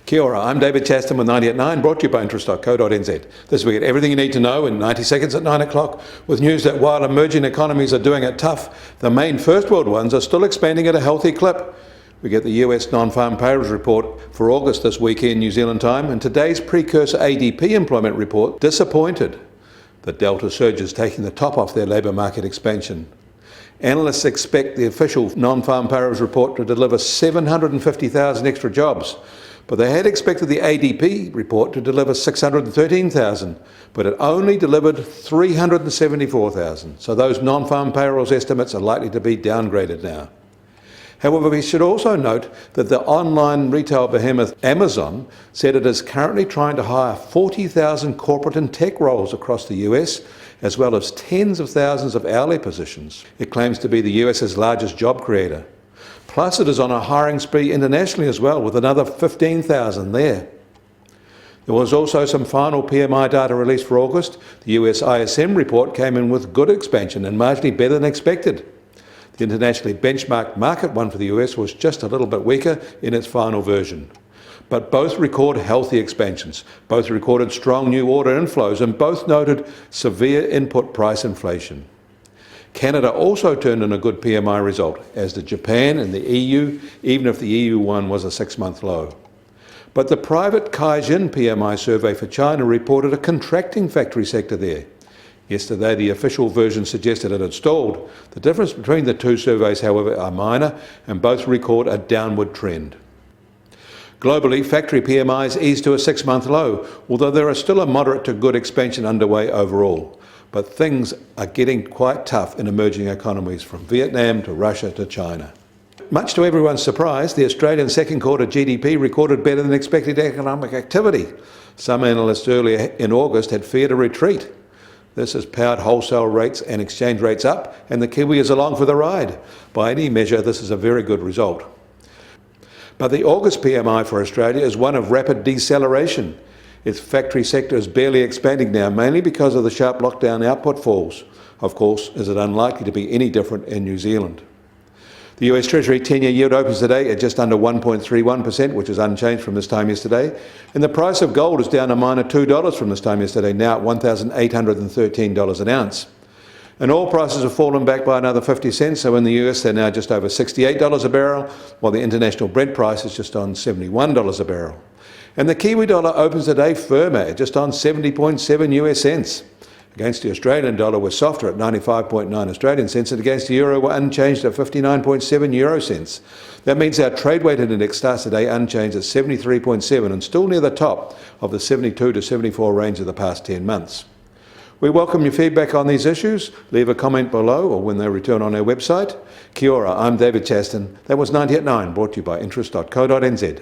Kia ora, I'm David Chaston with 90 at 9, brought to you by interest.co.nz. This week, everything you need to know in 90 seconds at 9 o'clock, with news that while emerging economies are doing it tough, the main first world ones are still expanding at a healthy clip. We get the US non-farm payrolls report for August this weekend New Zealand time, and today's precursor ADP employment report disappointed. The Delta surge is taking the top off their labour market expansion. Analysts expect the official non-farm payrolls report to deliver 750,000 extra jobs, but they had expected the ADP report to deliver 613,000, but it only delivered 374,000. So those non-farm payrolls estimates are likely to be downgraded now. However, we should also note that the online retail behemoth Amazon said it is currently trying to hire 40,000 corporate and tech roles across the US, as well as tens of thousands of hourly positions. It claims to be the US's largest job creator. Plus, it is on a hiring spree internationally as well, with another 15,000 there. There was also some final PMI data released for August. The US ISM report came in with good expansion and marginally better than expected. The internationally benchmarked market one for the US was just a little bit weaker in its final version. But both record healthy expansions, both recorded strong new order inflows, and both noted severe input price inflation. Canada also turned in a good PMI result, as did Japan and the EU, even if the EU one was a 6-month low. But the private Caixin PMI survey for China reported a contracting factory sector there. Yesterday, the official version suggested it had stalled. The difference between the two surveys, however, are minor, and both record a downward trend. Globally, factory PMIs eased to a 6-month low, although there is still a moderate to good expansion underway overall. But things are getting quite tough in emerging economies, from Vietnam to Russia to China. Much to everyone's surprise, the Australian second quarter GDP recorded better than expected economic activity. Some analysts earlier in August had feared a retreat. This has powered wholesale rates and exchange rates up, and the Kiwi is along for the ride. By any measure, this is a very good result. But the August PMI for Australia is one of rapid deceleration. Its factory sector is barely expanding now, mainly because of the sharp lockdown output falls. Of course, is it unlikely to be any different in New Zealand? The US Treasury 10-year yield opens today at just under 1.31%, which is unchanged from this time yesterday. And the price of gold is down a minor $2 from this time yesterday, now at $1,813 an ounce. And oil prices have fallen back by another 50 cents, so in the US they're now just over $68 a barrel, while the international Brent price is just on $71 a barrel. And the Kiwi dollar opens today firmer at just on 70.7 US cents. Against the Australian dollar, we're softer at 95.9 Australian cents, and against the euro, we're unchanged at 59.7 euro cents. That means our trade-weighted index starts today unchanged at 73.7 and still near the top of the 72 to 74 range of the past 10 months. We welcome your feedback on these issues. Leave a comment below or when they return on our website. Kia ora, I'm David Chaston. That was 90 at 9, brought to you by interest.co.nz.